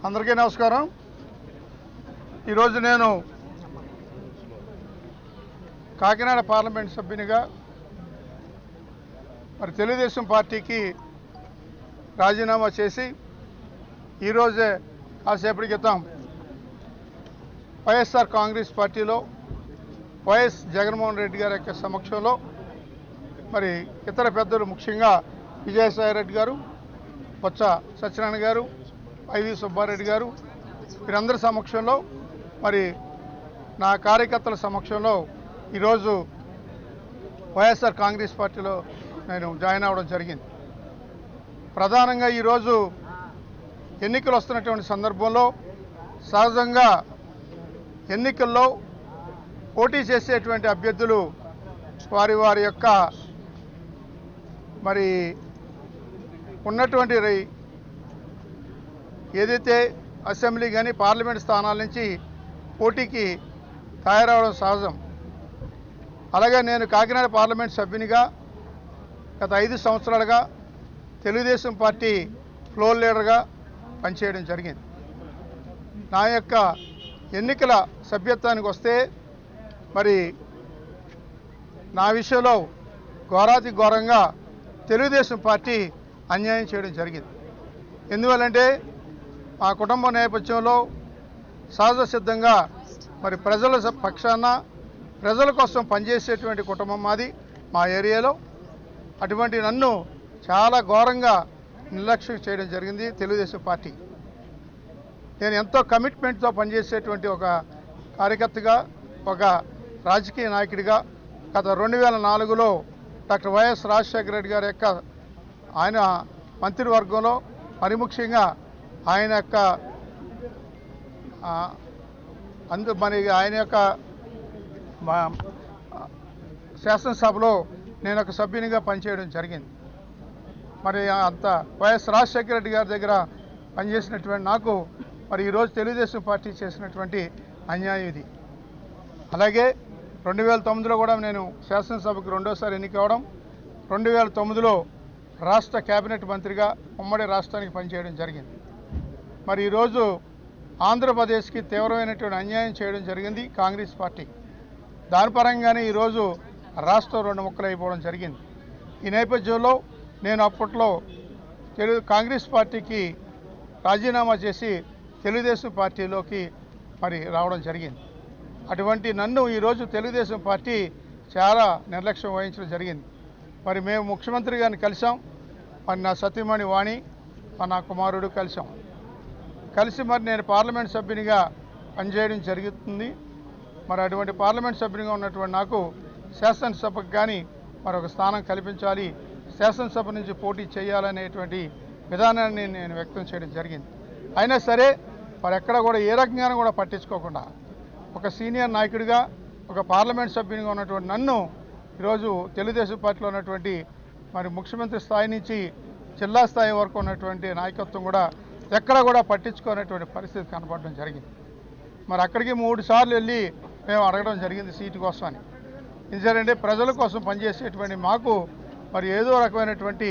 అందరికీ నమస్కారం। ఈరోజు నేను కాకినాడ పార్లమెంట్ సభ్యునిగా మరి తెలుగుదేశం పార్టీకి రాజీనామా చేసి ఈరోజే కాసేపటి క్రితం వైఎస్ఆర్ కాంగ్రెస్ పార్టీలో వైఎస్ జగన్మోహన్ రెడ్డి గారి యొక్క సమక్షంలో మరి ఇతర పెద్దలు ముఖ్యంగా విజయసాయి రెడ్డి గారు, బొత్స సత్యనారాయణ గారు, ఐవి సుబ్బారెడ్డి గారు వీరందరి సమక్షంలో మరి నా కార్యకర్తల సమక్షంలో ఈరోజు వైఎస్ఆర్ కాంగ్రెస్ పార్టీలో నేను జాయిన్ అవ్వడం జరిగింది। ప్రధానంగా ఈరోజు ఎన్నికలు వస్తున్నటువంటి సందర్భంలో సహజంగా ఎన్నికల్లో పోటీ చేసేటువంటి అభ్యర్థులు వారి యొక్క మరి ఉన్నటువంటి ఏదైతే అసెంబ్లీ కానీ పార్లమెంట్ స్థానాల నుంచి పోటీకి తయారవడం సహజం। అలాగే నేను కాకినాడ పార్లమెంట్ సభ్యునిగా గత 5 సంవత్సరాలుగా తెలుగుదేశం పార్టీ ఫ్లోర్ లీడర్గా పనిచేయడం జరిగింది। నా యొక్క ఎన్నికల సభ్యత్వానికి వస్తే మరి నా విషయంలో ఘోరాతి ఘోరంగా తెలుగుదేశం పార్టీ అన్యాయం చేయడం జరిగింది। ఎందువల్లంటే మా కుటుంబ నేపథ్యంలో సహజ సిద్ధంగా మరి ప్రజల పక్షాన ప్రజల కోసం పనిచేసేటువంటి కుటుంబం మాది మా ఏరియాలో। అటువంటి నన్ను చాలా ఘోరంగా నిర్లక్ష్యం చేయడం జరిగింది తెలుగుదేశం పార్టీ। నేను ఎంతో కమిట్మెంట్తో పనిచేసేటువంటి ఒక కార్యకర్తగా, ఒక రాజకీయ నాయకుడిగా గత 2004లో డాక్టర్ వైఎస్ రాజశేఖర రెడ్డి గారి యొక్క ఆయన మంత్రివర్గంలో మరి ముఖ్యంగా ఆయన యొక్క ఆయన యొక్క శాసనసభలో నేను ఒక సభ్యునిగా పనిచేయడం జరిగింది। మరి అంత వైఎస్ రాజశేఖర రెడ్డి గారి దగ్గర పనిచేసినటువంటి నాకు మరి ఈరోజు తెలుగుదేశం పార్టీ చేసినటువంటి అన్యాయం ఇది। అలాగే 2009లో కూడా నేను శాసనసభకు రెండోసారి ఎన్నికవడం, 2009లో రాష్ట్ర కేబినెట్ మంత్రిగా ఉమ్మడి రాష్ట్రానికి పనిచేయడం జరిగింది। మరి ఈరోజు ఆంధ్రప్రదేశ్కి తీవ్రమైనటువంటి అన్యాయం చేయడం జరిగింది కాంగ్రెస్ పార్టీ। దాని పరంగానే ఈరోజు రాష్ట్రం 2 ముక్కలు అయిపోవడం జరిగింది। ఈ నేపథ్యంలో నేను అప్పట్లో కాంగ్రెస్ పార్టీకి రాజీనామా చేసి తెలుగుదేశం పార్టీలోకి మరి రావడం జరిగింది। అటువంటి నన్ను ఈరోజు తెలుగుదేశం పార్టీ చాలా నిర్లక్ష్యం వహించడం జరిగింది। మరి మేము ముఖ్యమంత్రి గారిని కలిసాం, మరి నా సతీమణి వాణి నా కుమారుడు కలిసి మరి నేను పార్లమెంట్ సభ్యునిగా పనిచేయడం జరుగుతుంది। మరి అటువంటి పార్లమెంట్ సభ్యునిగా ఉన్నటువంటి నాకు శాసనసభకు కానీ మరొక స్థానం కల్పించాలి, శాసనసభ నుంచి పోటీ చేయాలనేటువంటి విధానాన్ని నేను వ్యక్తం చేయడం జరిగింది। అయినా సరే మరి ఎక్కడ కూడా ఏ రకంగా కూడా పట్టించుకోకుండా ఒక సీనియర్ నాయకుడిగా, ఒక పార్లమెంట్ సభ్యునిగా ఉన్నటువంటి నన్ను ఈరోజు తెలుగుదేశం పార్టీలో ఉన్నటువంటి మరి ముఖ్యమంత్రి స్థాయి నుంచి జిల్లా స్థాయి వరకు ఉన్నటువంటి నాయకత్వం కూడా ఎక్కడ కూడా పట్టించుకునేటువంటి పరిస్థితి కనపడడం జరిగింది। మరి అక్కడికి 3 సార్లు వెళ్ళి మేము అడగడం జరిగింది సీటు కోసమని। ఎందుకంటే ప్రజల కోసం పనిచేసేటువంటి మాకు మరి ఏదో రకమైనటువంటి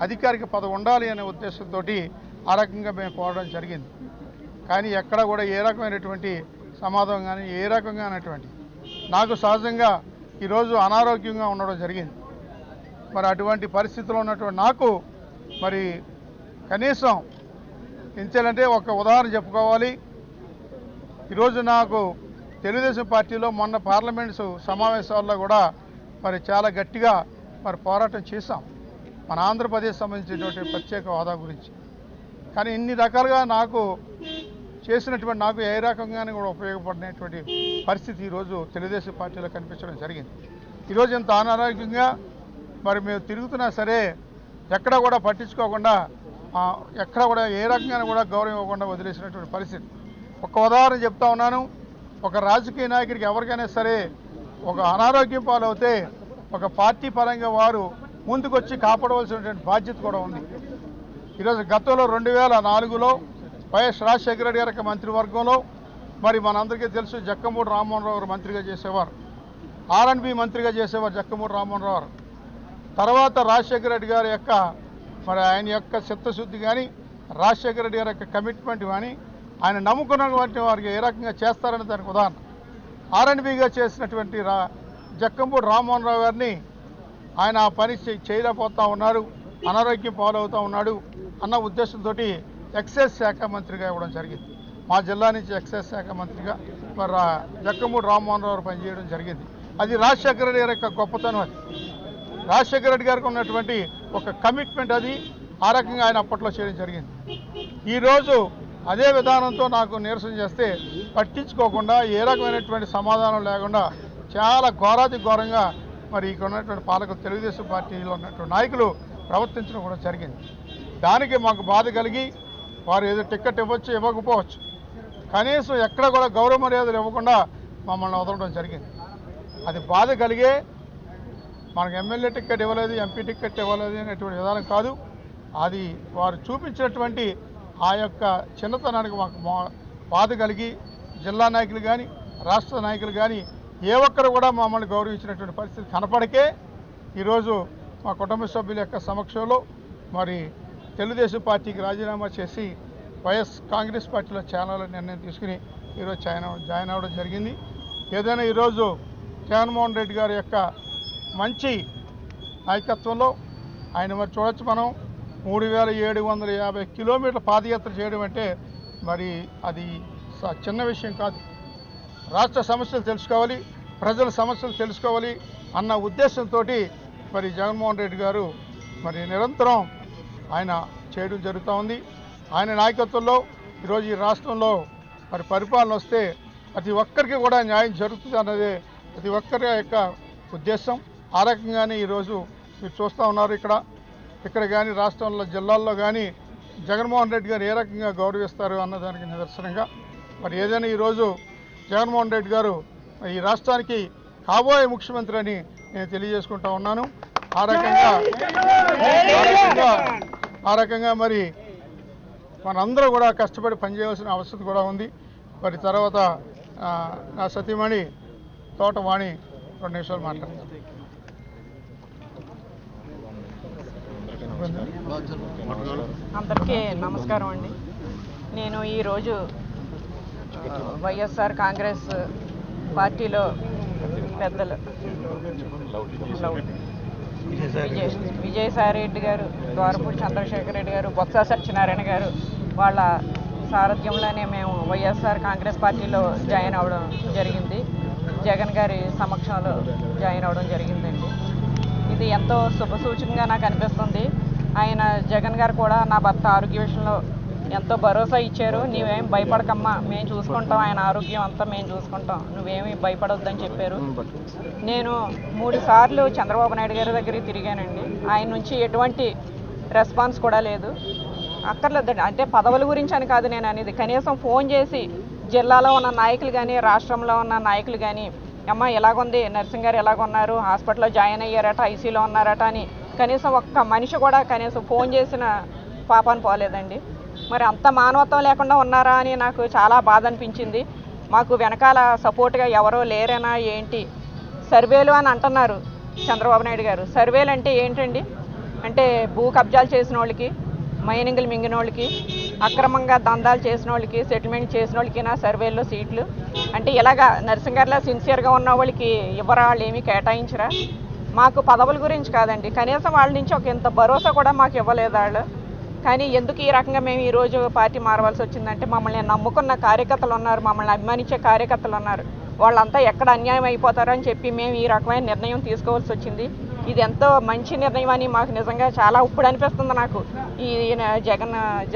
అధికారిక పదవి ఉండాలి అనే ఉద్దేశంతో ఆ రకంగా మేము కోరడం జరిగింది। కానీ ఎక్కడ కూడా ఏ రకమైనటువంటి సమాధానం కానీ ఏ రకంగానటువంటి నాకు సహజంగా ఈరోజు అనారోగ్యంగా ఉండడం జరిగింది। మరి అటువంటి పరిస్థితిలో ఉన్నటువంటి నాకు మరి కనీసం ఎంచాలంటే ఒక ఉదాహరణ చెప్పుకోవాలి। ఈరోజు నాకు తెలుగుదేశం పార్టీలో మొన్న పార్లమెంటు సమావేశాల్లో కూడా మరి చాలా గట్టిగా మరి పోరాటం చేశాం మన ఆంధ్రప్రదేశ్ సంబంధించినటువంటి ప్రత్యేక హోదా గురించి। కానీ ఇన్ని రకాలుగా నాకు చేసినటువంటి నాకు ఏ రకంగానే కూడా ఉపయోగపడినటువంటి పరిస్థితి ఈరోజు తెలుగుదేశం పార్టీలో కనిపించడం జరిగింది। ఈరోజు ఇంత అనారోగ్యంగా మరి మేము తిరుగుతున్నా సరే ఎక్కడ కూడా పట్టించుకోకుండా, ఎక్కడ కూడా ఏ రకంగా కూడా గౌరవం ఇవ్వకుండా వదిలేసినటువంటి పరిస్థితి। ఒక ఉదాహరణ చెప్తా ఉన్నాను, ఒక రాజకీయ నాయకుడికి ఎవరికైనా సరే ఒక అనారోగ్యం పాలవుతే ఒక పార్టీ పరంగా వారు ముందుకొచ్చి కాపాడవలసినటువంటి బాధ్యత కూడా ఉంది। ఈరోజు గతంలో 2004లో వైఎస్ రాజశేఖర రెడ్డి గారి మంత్రివర్గంలో మరి మనందరికీ తెలుసు జక్కమూడి రామ్మోహన్ రావు గారు మంత్రిగా చేసేవారు, R&B మంత్రిగా చేసేవారు జక్కమూడి రామ్మోహన్ రావు గారు। తర్వాత రాజశేఖర రెడ్డి గారి యొక్క మరి ఆయన యొక్క చిత్తశుద్ధి కానీ రాజశేఖర రెడ్డి గారి యొక్క కమిట్మెంట్ కానీ ఆయన నమ్ముకున్నటువంటి వారికి ఏ రకంగా చేస్తారని దానికి ఉదాహరణ. ఆర్ఎండ్బిగా చేసినటువంటి జక్కంపూడి రామ్మోహన్ రావు గారిని ఆయన ఆ పని చేయలేకపోతూ ఉన్నారు, అనారోగ్యం పాలవుతూ ఉన్నాడు అన్న ఉద్దేశంతో ఎక్సైజ్ శాఖ మంత్రిగా ఇవ్వడం జరిగింది. మా జిల్లా నుంచి ఎక్సైజ్ శాఖ మంత్రిగా మరి జక్కంపూడి రామ్మోహన్ రావు పనిచేయడం జరిగింది. అది రాజశేఖర రెడ్డి గారి యొక్క గొప్పతనం. అది రాజశేఖర రెడ్డి గారికి ఉన్నటువంటి ఒక కమిట్మెంట్. అది ఆ రకంగా ఆయన అప్పట్లో చేయడం జరిగింది. ఈరోజు అదే విధానంతో నాకు నిరసన చేస్తే పట్టించుకోకుండా ఏ రకమైనటువంటి సమాధానం లేకుండా చాలా ఘోరాతి ఘోరంగా మరి ఇక్కడ ఉన్నటువంటి పాలకులు తెలుగుదేశం పార్టీలో ఉన్నటువంటి నాయకులు ప్రవర్తించడం కూడా జరిగింది. దానికి మాకు బాధ కలిగి వారు ఏదో టికెట్ ఇవ్వచ్చు ఇవ్వకపోవచ్చు, కనీసం ఎక్కడ కూడా గౌరవ మర్యాదలు ఇవ్వకుండా మమ్మల్ని వదలడం జరిగింది. అది బాధ కలిగే మనకు ఎమ్మెల్యే టికెట్ ఇవ్వలేదు, ఎంపీ టికెట్ ఇవ్వలేదు అనేటువంటి విధానం కాదు. అది వారు చూపించినటువంటి ఆ యొక్క చిన్నతనానికి మాకు బాధ కలిగి జిల్లా నాయకులు కానీ రాష్ట్ర నాయకులు కానీ ఏ ఒక్కరు కూడా మమ్మల్ని గౌరవించినటువంటి పరిస్థితి కనపడకే ఈరోజు మా కుటుంబ సభ్యుల యొక్క సమక్షంలో మరి తెలుగుదేశం పార్టీకి రాజీనామా చేసి కాంగ్రెస్ పార్టీలో చేరాలని నిర్ణయం తీసుకుని ఈరోజు జాయిన్ అవ్వడం జరిగింది. ఏదైనా ఈరోజు జగన్మోహన్ రెడ్డి గారి యొక్క మంచి నాయకత్వంలో ఆయన మరి చూడొచ్చు, మనం 3750 కిలోమీటర్ల పాదయాత్ర చేయడం అంటే మరి అది చిన్న విషయం కాదు. రాష్ట్ర సమస్యలు తెలుసుకోవాలి, ప్రజల సమస్యలు తెలుసుకోవాలి అన్న ఉద్దేశంతో మరి జగన్మోహన్ రెడ్డి గారు మరి నిరంతరం ఆయన చేయడం జరుగుతూ ఉంది. ఆయన నాయకత్వంలో ఈరోజు ఈ రాష్ట్రంలో మరి పరిపాలన వస్తే ప్రతి ఒక్కరికి కూడా న్యాయం జరుగుతుంది అన్నదే ప్రతి ఒక్కరి యొక్క ఉద్దేశం. ఆ రకంగానే ఈరోజు మీరు చూస్తూ ఉన్నారు. ఇక్కడ కానీ రాష్ట్రంలో జిల్లాల్లో కానీ జగన్మోహన్ రెడ్డి గారు ఏ రకంగా గౌరవిస్తారు అన్నదానికి నిదర్శనంగా మరి ఏదైనా ఈరోజు జగన్మోహన్ రెడ్డి గారు ఈ రాష్ట్రానికి కాబోయే ముఖ్యమంత్రి అని నేను తెలియజేసుకుంటా ఉన్నాను. ఆ రకంగా మరి మనందరూ కూడా కష్టపడి పనిచేయాల్సిన అవసరం కూడా ఉంది. మరి తర్వాత నా సతీమణి తోటవాణి 2 నిమిషాలు మాట్లాడతాను. అందరికీ నమస్కారం అండి. నేను ఈరోజు వైఎస్ఆర్ కాంగ్రెస్ పార్టీలో పెద్దలు విజయసాయి రెడ్డి గారు, ద్వారపూడి చంద్రశేఖర్ రెడ్డి గారు, బొత్స సత్యనారాయణ గారు వాళ్ళ సారథ్యంలోనే మేము వైఎస్ఆర్ కాంగ్రెస్ పార్టీలో జాయిన్ అవ్వడం జరిగింది. జగన్ గారి సమక్షంలో జాయిన్ అవ్వడం జరిగిందండి. ఇది ఎంతో శుభసూచకంగా నాకు అనిపిస్తుంది. ఆయన జగన్ గారు కూడా నా భర్త ఆరోగ్య విషయంలో ఎంతో భరోసా ఇచ్చారు. నీవేం భయపడకమ్మా, మేము చూసుకుంటాం, ఆయన ఆరోగ్యం అంతా మేము చూసుకుంటాం, నువ్వేమీ భయపడొద్దని చెప్పారు. నేను 3 సార్లు చంద్రబాబు నాయుడు గారి దగ్గరికి తిరిగానండి. ఆయన నుంచి ఎటువంటి రెస్పాన్స్ కూడా లేదు. అక్కర్లేదండి, అంటే పదవుల గురించి అని కాదు నేను అనేది, కనీసం ఫోన్ చేసి జిల్లాలో ఉన్న నాయకులు కానీ రాష్ట్రంలో ఉన్న నాయకులు కానీ అమ్మ ఎలాగుంది, నర్సింగ్ గారు ఎలాగున్నారు, హాస్పిటల్లో జాయిన్ అయ్యారట, ఐసీలో ఉన్నారట అని కనీసం ఒక్క మనిషి కూడా కనీసం ఫోన్ చేసిన పాపాన్ని పోలేదండి. మరి అంత మానవత్వం లేకుండా ఉన్నారా అని నాకు చాలా బాధ అనిపించింది. మాకు వెనకాల సపోర్ట్గా ఎవరో లేరేనా ఏంటి, సర్వేలు అని అంటున్నారు చంద్రబాబు నాయుడు గారు. సర్వేలు అంటే ఏంటండి, అంటే భూ కబ్జాలు చేసిన వాళ్ళకి, మైనింగ్లు మింగిన వాళ్ళకి, అక్రమంగా దందాలు చేసిన వాళ్ళకి, సెటిల్మెంట్ చేసిన వాళ్ళకి నా సర్వేల్లో సీట్లు అంటే ఇలాగా నర్సింగ్ గారిలో సిన్సియర్గా ఉన్న వాళ్ళకి ఇవ్వరా, వాళ్ళు ఏమీ కేటాయించరా? మాకు పదవుల గురించి కాదండి, కనీసం వాళ్ళ నుంచి ఒక ఇంత భరోసా కూడా మాకు ఇవ్వలేదు వాళ్ళు. కానీ ఎందుకు ఈ రకంగా మేము ఈరోజు పార్టీ మారవలసి వచ్చిందంటే మమ్మల్ని నమ్ముకున్న కార్యకర్తలు ఉన్నారు, మమ్మల్ని అభిమానించే కార్యకర్తలు ఉన్నారు, వాళ్ళంతా ఎక్కడ అన్యాయం అయిపోతారని చెప్పి మేము ఈ రకమైన నిర్ణయం తీసుకోవాల్సి వచ్చింది. ఇది ఎంతో మంచి నిర్ణయం అని మాకు నిజంగా చాలా ఇప్పుడు అనిపిస్తుంది. నాకు ఈ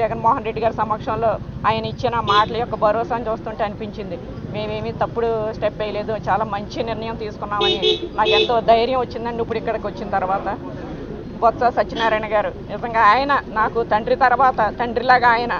జగన్మోహన్ రెడ్డి గారి సమక్షంలో ఆయన ఇచ్చిన మాటల యొక్క భరోసాను చూస్తుంటే అనిపించింది మేమేమీ తప్పుడు స్టెప్ వేయలేదు, చాలా మంచి నిర్ణయం తీసుకున్నామని నాకు ఎంతో ధైర్యం వచ్చిందండి ఇప్పుడు ఇక్కడికి వచ్చిన తర్వాత. బొత్స సత్యనారాయణ గారు నిజంగా ఆయన నాకు తండ్రి తర్వాత తండ్రిలాగా ఆయన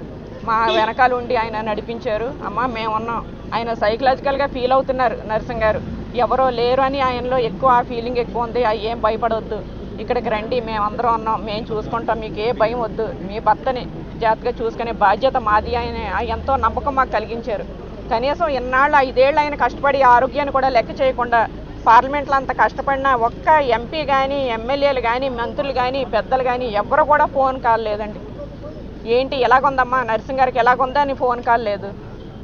మా వెనకాల ఉండి ఆయన నడిపించారు. అమ్మ మేమున్నాం, ఆయన సైకలాజికల్గా ఫీల్ అవుతున్నారు నర్సింగ్ గారు, ఎవరో లేరు అని ఆయనలో ఎక్కువ ఆ ఫీలింగ్ ఎక్కువ ఉంది. ఏం భయపడవద్దు, ఇక్కడికి రండి, మేమందరం ఉన్నాం, మేము చూసుకుంటాం, మీకు ఏ భయం వద్దు, మీ భర్తని జాగ్రత్తగా చూసుకునే బాధ్యత మాది ఆయన ఎంతో నమ్మకం మాకు కలిగించారు. కనీసం ఇన్నాళ్ళు 5 ఏళ్ళు ఆయన కష్టపడి ఆరోగ్యాన్ని కూడా లెక్క చేయకుండా పార్లమెంట్లో అంత కష్టపడినా ఒక్క ఎంపీ కానీ ఎమ్మెల్యేలు కానీ మంత్రులు కానీ పెద్దలు కానీ ఎవరు కూడా ఫోన్ కాల్ లేదండి. ఏంటి ఎలాగుందమ్మా నర్సింగ్ గారికి ఎలాగుందా అని ఫోన్ కాల్ లేదు.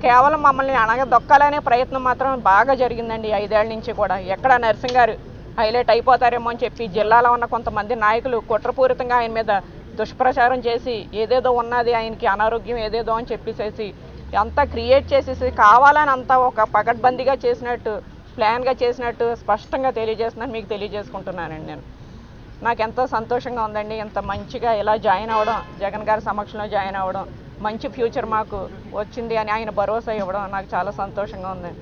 కేవలం మమ్మల్ని దొక్కాలనే ప్రయత్నం మాత్రం బాగా జరిగిందండి 5 ఏళ్ల నుంచి కూడా. ఎక్కడ నర్సింగ్ గారు హైలైట్ అయిపోతారేమో అని చెప్పి జిల్లాలో ఉన్న కొంతమంది నాయకులు కుట్రపూరితంగా ఆయన మీద దుష్ప్రచారం చేసి ఏదేదో ఉన్నది ఆయనకి అనారోగ్యం ఏదేదో అని చెప్పేసేసి అంతా క్రియేట్ చేసేసి కావాలని అంతా ఒక పకడ్బందీగా చేసినట్టు ప్లాన్గా చేసినట్టు స్పష్టంగా తెలియజేస్తున్నాను, మీకు తెలియజేసుకుంటున్నానండి. నేను నాకు ఎంతో సంతోషంగా ఉందండి. ఇంత మంచిగా ఇలా జాయిన్ అవ్వడం, జగన్ గారి సమక్షంలో జాయిన్ అవ్వడం, మంచి ఫ్యూచర్ మాకు వచ్చింది అని ఆయన భరోసా ఇవ్వడం నాకు చాలా సంతోషంగా ఉంది.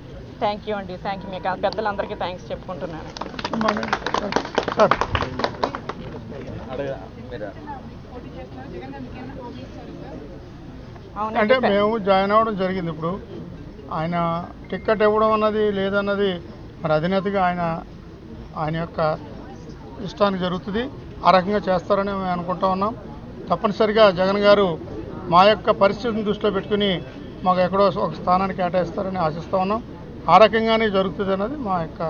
థ్యాంక్ యూ అండి. Thank you. మీకు పెద్దలందరికీ థ్యాంక్స్ చెప్పుకుంటున్నాను. అంటే మేము జాయిన్ అవ్వడం జరిగింది. ఇప్పుడు ఆయన టికెట్ ఇవ్వడం అన్నది లేదన్నది మరి అధినేతగా ఆయన యొక్క ఇష్టానికి జరుగుతుంది. ఆ రకంగా చేస్తారని మేము అనుకుంటా ఉన్నాం. తప్పనిసరిగా జగన్ గారు మా యొక్క పరిస్థితిని దృష్టిలో పెట్టుకుని మాకు ఎక్కడో ఒక స్థానాన్ని కేటాయిస్తారని ఆశిస్తూ ఉన్నాం. ఆ రకంగానే జరుగుతుంది అన్నది మా యొక్క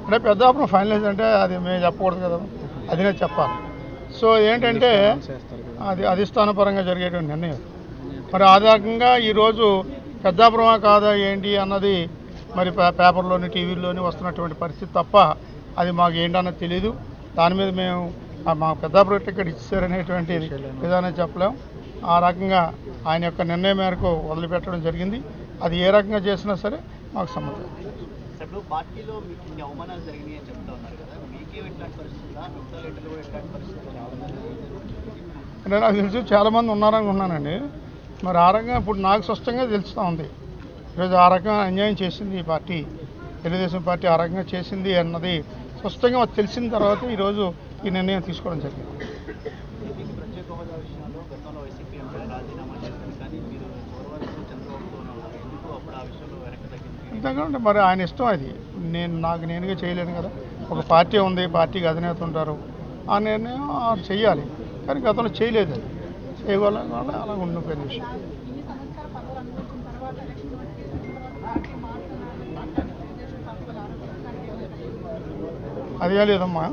అంటే పెద్దాపురం ఫైనలైజ్ అంటే అది మేము చెప్పకూడదు కదా, అదినే చెప్పాలి. సో ఏంటంటే అది అధిష్టానపరంగా జరిగేటువంటి నిర్ణయం. మరి ఆ రకంగా ఈరోజు పెద్దాపురమా కాదా ఏంటి అన్నది మరి పేపర్లోని టీవీల్లోని వస్తున్నటువంటి పరిస్థితి తప్ప అది మాకు ఏంటన్నది తెలీదు. దాని మీద మేము మా పెద్దాపురం టికెట్ ఇచ్చారనేటువంటి విధానం చెప్పలేం. ఆ రకంగా ఆయన యొక్క నిర్ణయం మేరకు వదిలిపెట్టడం జరిగింది. అది ఏ రకంగా చేసినా సరే మాకు సమ్మతం. పార్టీలో మీకు ఇన్ని అవమానాలు జరిగినాయి అని చెప్తా ఉన్నారు కదా, మీకే ఇట్లాంటి పరిస్థితులా మిగతా లీడర్లు కూడా ఇట్లాంటి పరిస్థితులు? అంటే నాకు తెలుసు చాలామంది ఉన్నారనుకున్నానండి. మరి ఆ రకంగా ఇప్పుడు నాకు స్పష్టంగా తెలుస్తూ ఉంది. ఈరోజు ఆ రకంగా అన్యాయం చేసింది ఈ పార్టీ, తెలుగుదేశం పార్టీ ఆ రకంగా చేసింది అన్నది స్పష్టంగా మాకు తెలిసిన తర్వాత ఈరోజు ఈ నిర్ణయం తీసుకోవడం జరిగింది. ప్రత్యేక హోదా విషయంలో గతంలో వైసీపీ ఎంపీలు రాజీనామా చేశారు, కానీ మీరు గౌరవాలు చంద్రబాబుతో ఉన్నారు, ఎందుకు అప్పుడు ఆ విషయంలో వెనక్కి తగ్గింది? ఎందుకంటే మరి ఆయన ఇష్టం అది. నాకు నేనుగా చేయలేను కదా. ఒక పార్టీ ఉంది, పార్టీకి అధినేత ఉంటారు, ఆ నిర్ణయం చెయ్యాలి. కానీ గతంలో చేయలేదు, అది చేయగలం అలా ఉండిపోయిన విషయం. అదే లేదమ్మా,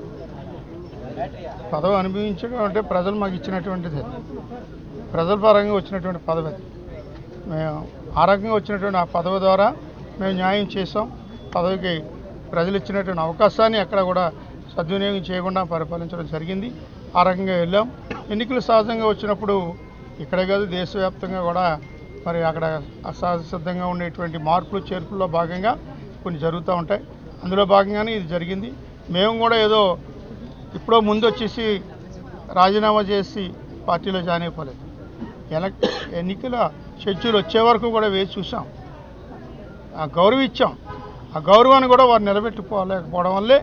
పదవి అనుభవించడం అంటే ప్రజలు మాకు ఇచ్చినటువంటిది, ప్రజల పరంగా వచ్చినటువంటి పదవి అది. మేము ఆ రకంగా వచ్చినటువంటి ఆ పదవి ద్వారా మేము న్యాయం చేసాం. పదవికి ప్రజలు ఇచ్చినటువంటి అవకాశాన్ని ఎక్కడ కూడా సద్వినియోగం చేయకుండా పరిపాలించడం జరిగింది. ఆ రకంగా వెళ్ళాం. ఎన్నికలు సహజంగా వచ్చినప్పుడు ఇక్కడే కాదు దేశవ్యాప్తంగా కూడా మరి అక్కడ అసహజసిద్ధంగా ఉండేటువంటి మార్పులు చేర్పుల్లో భాగంగా కొన్ని జరుగుతూ ఉంటాయి. అందులో భాగంగానే ఇది జరిగింది. మేము కూడా ఏదో ఇప్పుడో ముందు వచ్చేసి రాజీనామా చేసి పార్టీలో జాయిన్ అయిపోలేదు. ఎన్నికల షెడ్యూల్ వచ్చే వరకు కూడా వేచి చూసాం, ఆ గౌరవం ఇచ్చాం. ఆ గౌరవాన్ని కూడా వారు నిలబెట్టుకోలేకపోవడం వల్లే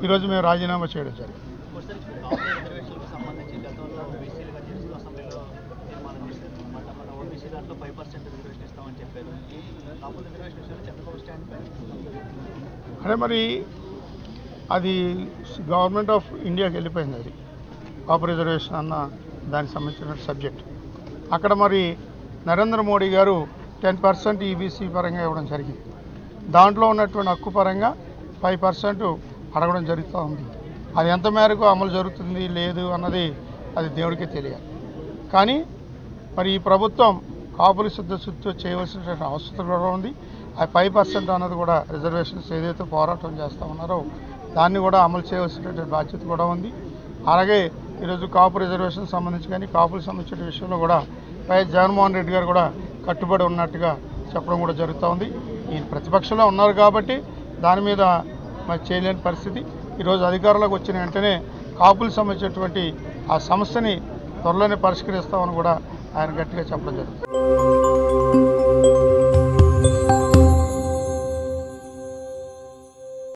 ఈరోజు మేము రాజీనామా చేయడం జరిగింది. అంటే మరి అది గవర్నమెంట్ ఆఫ్ ఇండియాకి వెళ్ళిపోయింది. అది కాపు రిజర్వేషన్ అన్న దానికి సంబంధించిన సబ్జెక్ట్. అక్కడ మరి నరేంద్ర మోడీ గారు 10% ఈబీసీ పరంగా ఇవ్వడం జరిగింది. దాంట్లో ఉన్నటువంటి హక్కు పరంగా 5% అడగడం జరుగుతూ ఉంది. అది ఎంత మేరకు అమలు జరుగుతుంది లేదు అన్నది అది దేవుడికే తెలియాలి. కానీ మరి ఈ ప్రభుత్వం కాపుల సిద్ధశుద్ధితో చేయవలసినటువంటి అవసరం కూడా ఉంది. ఆ 5% అన్నది కూడా రిజర్వేషన్స్ ఏదైతే పోరాటం చేస్తూ ఉన్నారో దాన్ని కూడా అమలు చేయవలసినటువంటి బాధ్యత కూడా ఉంది. అలాగే ఈరోజు కాపు రిజర్వేషన్ సంబంధించి కానీ కాపులకు సంబంధించిన విషయంలో కూడా జగన్మోహన్ రెడ్డి గారు కూడా కట్టుబడి ఉన్నట్టుగా చెప్పడం కూడా జరుగుతూ ఉంది. ఈ ప్రతిపక్షంలో ఉన్నారు కాబట్టి దాని మీద మరి చేయలేని పరిస్థితి. ఈరోజు అధికారంలోకి వచ్చిన వెంటనే కాపులకు సంబంధించినటువంటి ఆ సమస్యని త్వరలోనే పరిష్కరిస్తామని కూడా ఆయన గట్టిగా చెప్పడం జరుగుతుంది.